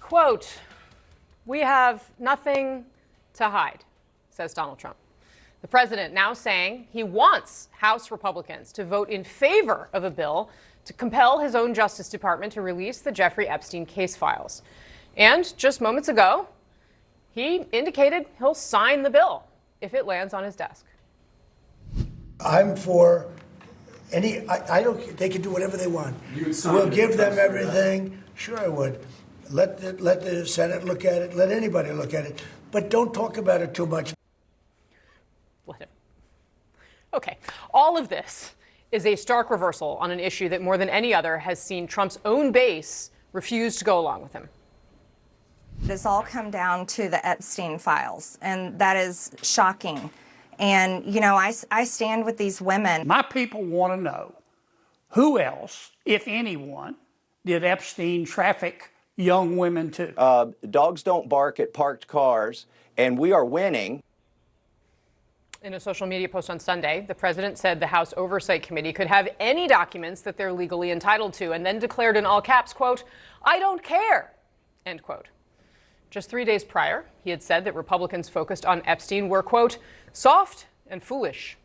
Quote, "We have nothing to hide," says Donald Trump. The president now saying he wants House Republicans to vote in favor of a bill to compel his own Justice Department to release the Jeffrey Epstein case files. And just moments ago, he indicated he'll sign the bill if it lands on his desk. I'm for I don't, they can do whatever they want. We'll give them everything. Sure, I would. Let the Senate look at it. Let anybody look at it. But don't talk about it too much. Let him. Okay. All of this is a stark reversal on an issue that more than any other has seen Trump's own base refuse to go along with him. This all come down to the Epstein files, and that is shocking. And, you know, I stand with these women. My people want to know who else, if anyone, did Epstein traffic young women to? Dogs don't bark at parked cars, and we are winning. In a social media post on Sunday, the president said the House Oversight Committee could have any documents that they're legally entitled to, and then declared in all caps, quote, "I don't care," end quote. Just 3 days prior, he had said that Republicans focused on Epstein were, quote, "soft and foolish."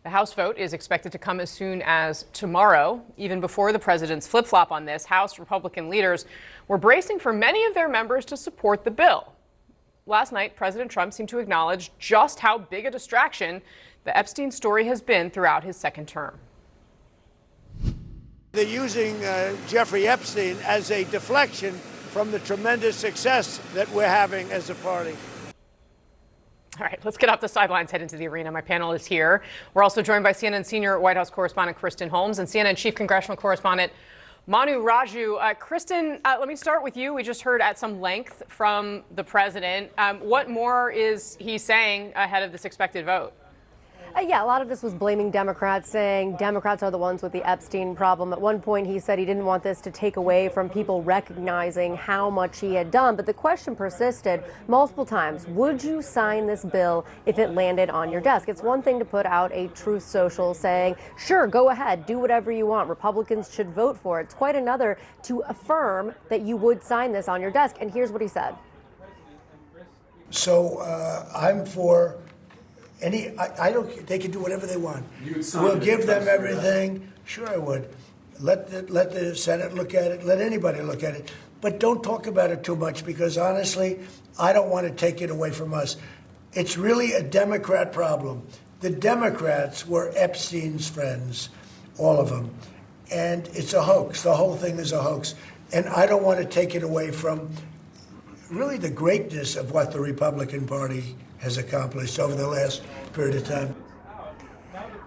The House vote is expected to come as soon as tomorrow. Even before the president's flip-flop on this, House Republican leaders were bracing for many of their members to support the bill. Last night, President Trump seemed to acknowledge just how big a distraction the Epstein story has been throughout his second term. They're using Jeffrey Epstein as a deflection from the tremendous success that we're having as a party. All right, let's get off the sidelines, head into the arena. My panel is here. We're also joined by CNN senior White House correspondent Kristen Holmes and CNN chief congressional correspondent Manu Raju. Kristen, let me start with you. We just heard at some length from the president. What more is he saying ahead of this expected vote? Yeah, a lot of this was blaming Democrats, saying Democrats are the ones with the Epstein problem. At one point, he said he didn't want this to take away from people recognizing how much he had done. But the question persisted multiple times. Would you sign this bill if it landed on your desk? It's one thing to put out a truth social saying, sure, go ahead, do whatever you want. Republicans should vote for it. It's quite another to affirm that you would sign this on your desk. And here's what he said. So I'm for I don't. They can do whatever they want. We'll give them everything. Sure, I would. Let the Senate look at it. Let anybody look at it. But don't talk about it too much because honestly, I don't want to take it away from us. It's really a Democrat problem. The Democrats were Epstein's friends, all of them, and it's a hoax. The whole thing is a hoax, and I don't want to take it away from really the greatness of what the Republican Party has accomplished over the last period of time.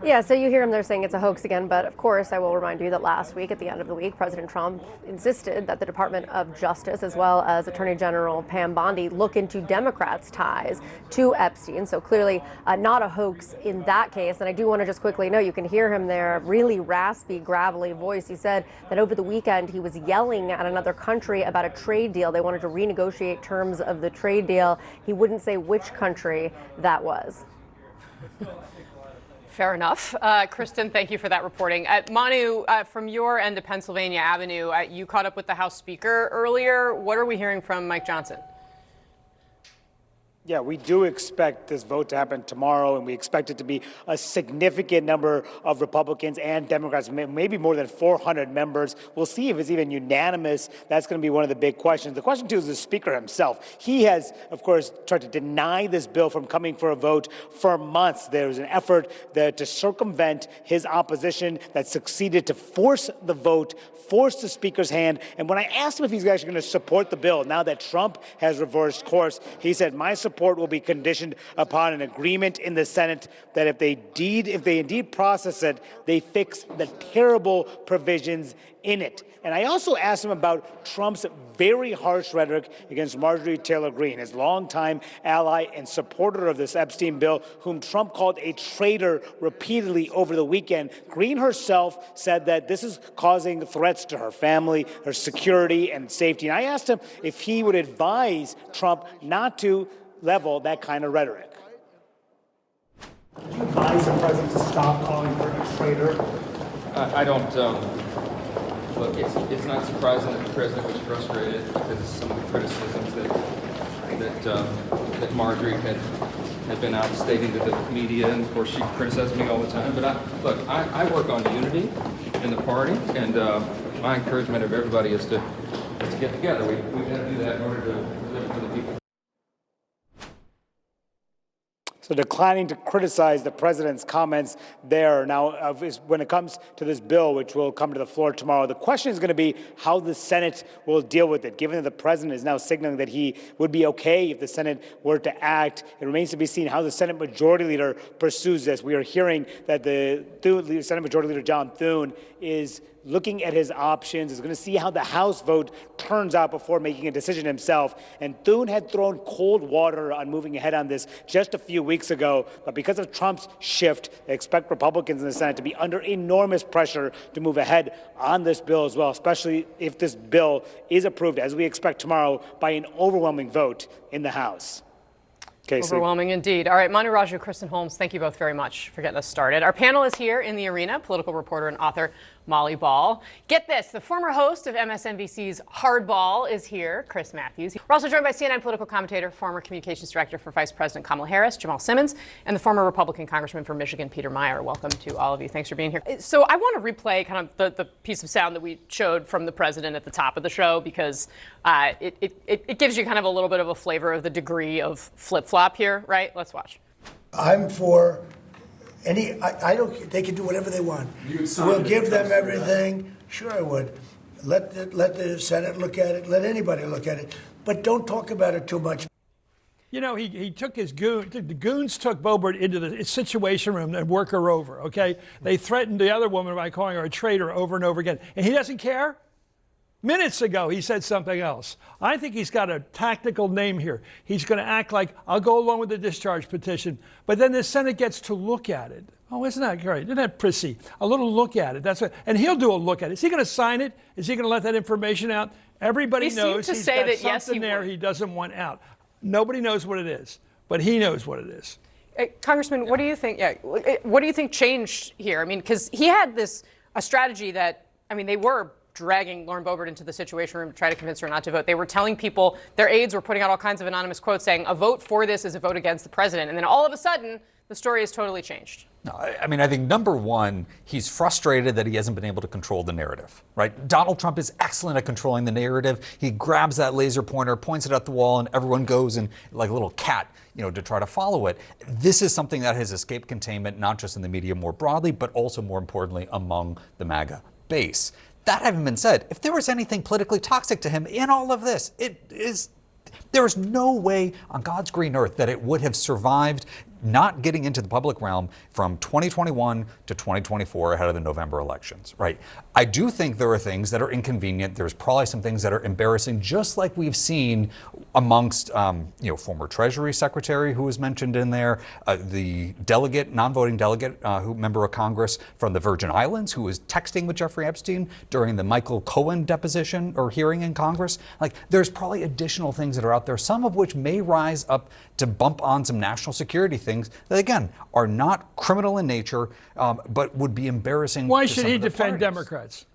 Yeah, so you hear him there saying it's a hoax again, but of course I will remind you that last week, at the end of the week, President Trump insisted that the Department of Justice, as well as Attorney General Pam Bondi, look into Democrats' ties to Epstein. So clearly not a hoax in that case. And I do want to just quickly note, you can hear him there, really raspy, gravelly voice. He said that over the weekend he was yelling at another country about a trade deal. They wanted to renegotiate terms of the trade deal. He wouldn't say which country that was. Fair enough. Kristen, thank you for that reporting. Manu, from your end of Pennsylvania Avenue, you caught up with the House Speaker earlier. What are we hearing from Mike Johnson? Yeah, we do expect this vote to happen tomorrow, and we expect it to be a significant number of Republicans and Democrats, maybe more than 400 members. We'll see if it's even unanimous. That's going to be one of the big questions. The question, too, is the Speaker himself. He has, of course, tried to deny this bill from coming for a vote for months. There was an effort there to circumvent his opposition that succeeded to force the vote, force the Speaker's hand. And when I asked him if he's actually going to support the bill, now that Trump has reversed course, he said, my support will be conditioned upon an agreement in the Senate that if they indeed process it, they fix the terrible provisions in it. And I also asked him about Trump's very harsh rhetoric against Marjorie Taylor Greene, his longtime ally and supporter of this Epstein bill, whom Trump called a traitor repeatedly over the weekend. Greene herself said that this is causing threats to her family, her security and safety. And I asked him if he would advise Trump not to level that kind of rhetoric. Would you advise the president to stop calling her a traitor? I don't. look, it's not surprising that the president was frustrated because of some of the criticisms that Marjorie had been out stating to the media, and of course she criticizes me all the time. But I work on unity in the party, and my encouragement of everybody is to get together. We've got to do that in order to deliver for the people. So declining to criticize the president's comments there. Now, when it comes to this bill, which will come to the floor tomorrow, the question is going to be how the Senate will deal with it. Given that the president is now signaling that he would be okay if the Senate were to act, it remains to be seen how the Senate Majority Leader pursues this. We are hearing that the Senate Majority Leader John Thune is looking at his options, is going to see how the House vote turns out before making a decision himself. And Thune had thrown cold water on moving ahead on this just a few weeks ago. But because of Trump's shift, they expect Republicans in the Senate to be under enormous pressure to move ahead on this bill as well, especially if this bill is approved, as we expect tomorrow, by an overwhelming vote in the House. Casey. Overwhelming indeed. All right, Manu Raju, Kristen Holmes, thank you both very much for getting us started. Our panel is here in the arena, political reporter and author Molly Ball. Get this, the former host of MSNBC's Hardball is here, Chris Matthews. We're also joined by CNN political commentator, former communications director for Vice President Kamala Harris, Jamal Simmons, and the former Republican congressman from Michigan, Peter Meyer. Welcome to all of you. Thanks for being here. So I want to replay kind of the piece of sound that we showed from the president at the top of the show, because it gives you kind of a little bit of a flavor of the degree of flip-flop here, right? Let's watch. I'm for I don't. They can do whatever they want. We'll give them everything. Sure, I would. Let the Senate look at it. Let anybody look at it. But don't talk about it too much. You know, he took his the goons took Boebert into the Situation Room and work her over. Okay, they threatened the other woman by calling her a traitor over and over again, and he doesn't care. Minutes ago, he said something else. I think he's got a tactical name here. He's going to act like, I'll go along with the discharge petition, but then the Senate gets to look at it. Oh, isn't that great? Isn't that prissy? A little look at it. That's what, and he'll do a look at it. Is he going to sign it? Is he going to let that information out? Everybody knows he's got something there he doesn't want out. Nobody knows what it is, but he knows what it is. Congressman, what do you think? Yeah, what do you think changed here? I mean, because he had a strategy that, I mean, they were dragging Lauren Boebert into the Situation Room to try to convince her not to vote. They were telling people, their aides were putting out all kinds of anonymous quotes saying a vote for this is a vote against the president. And then all of a sudden, the story has totally changed. No, I mean, I think number one, he's frustrated that he hasn't been able to control the narrative, right? Donald Trump is excellent at controlling the narrative. He grabs that laser pointer, points it at the wall, and everyone goes and like a little cat, to try to follow it. This is something that has escaped containment, not just in the media more broadly, but also more importantly among the MAGA base. That having been said, if there was anything politically toxic to him in all of this, there is no way on God's green earth that it would have survived not getting into the public realm from 2021 to 2024 ahead of the November elections, right? I do think there are things that are inconvenient. There's probably some things that are embarrassing, just like we've seen amongst, former Treasury Secretary who was mentioned in there, the delegate, non-voting delegate, member of Congress from the Virgin Islands who was texting with Jeffrey Epstein during the Michael Cohen deposition or hearing in Congress. Like, there's probably additional things that are out there, some of which may rise up to bump on some national security things that, again, are not criminal in nature, but would be embarrassing. Why should he defend Democrats?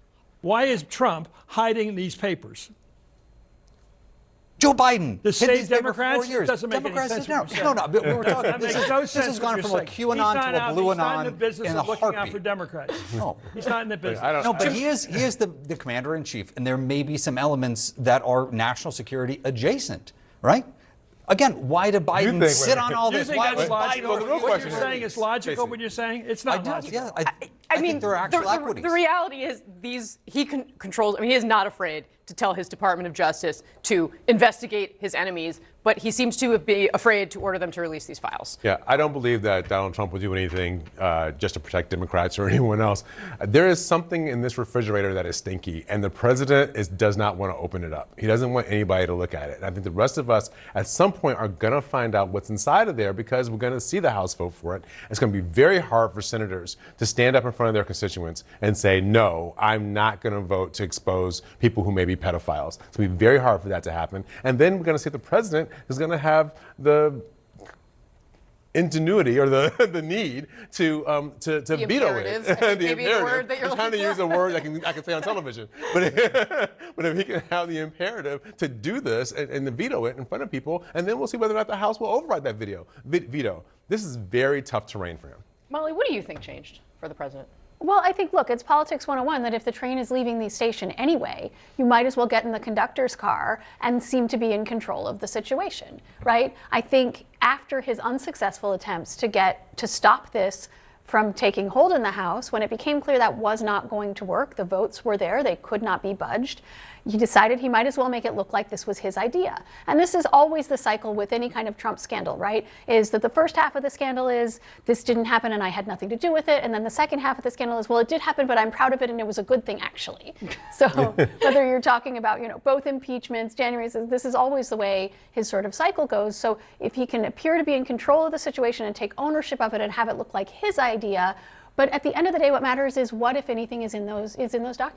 Why is Trump hiding these papers? Joe Biden to save Democrats doesn't make any sense. No, but we were talking. This has gone from a QAnon to a blue anon He's not in the business of looking out for Democrats. No, he's not in the business. No, but he is the commander in chief, and there may be some elements that are national security adjacent, right? Again, why did Biden sit on all this? Why was Biden? What you're saying is logical. What you're saying, it's not logical. Yeah, I mean, there are actual equities. The reality is he controls. I mean, he is not afraid to tell his Department of Justice to investigate his enemies, but he seems to be afraid to order them to release these files. Yeah, I don't believe that Donald Trump will do anything just to protect Democrats or anyone else. There is something in this refrigerator that is stinky, and the president does not want to open it up. He doesn't want anybody to look at it. And I think the rest of us, at some point, are going to find out what's inside of there because we're going to see the House vote for it. It's going to be very hard for senators to stand up in front of their constituents and say, no, I'm not going to vote to expose people who may be pedophiles. It's going to be very hard for that to happen. And then we're going to see the president is going to have the ingenuity or the need to veto imperative, it. maybe the word that you're I'm trying to looking use a word I can say on television. But if he can have the imperative to do this and to veto it in front of people, and then we'll see whether or not the House will override that veto. This is very tough terrain for him. Molly, what do you think changed for the president? Well, I think, look, it's politics 101 that if the train is leaving the station anyway, you might as well get in the conductor's car and seem to be in control of the situation, right? I think after his unsuccessful attempts to stop this from taking hold in the House, when it became clear that was not going to work, the votes were there, they could not be budged, he decided he might as well make it look like this was his idea. And this is always the cycle with any kind of Trump scandal, right? Is that the first half of the scandal is, this didn't happen and I had nothing to do with it. And then the second half of the scandal is, well, it did happen, but I'm proud of it and it was a good thing, actually. So whether you're talking about, both impeachments, January, this is always the way his sort of cycle goes. So if he can appear to be in control of the situation and take ownership of it and have it look like his idea, but at the end of the day, what matters is what, if anything, is in those documents.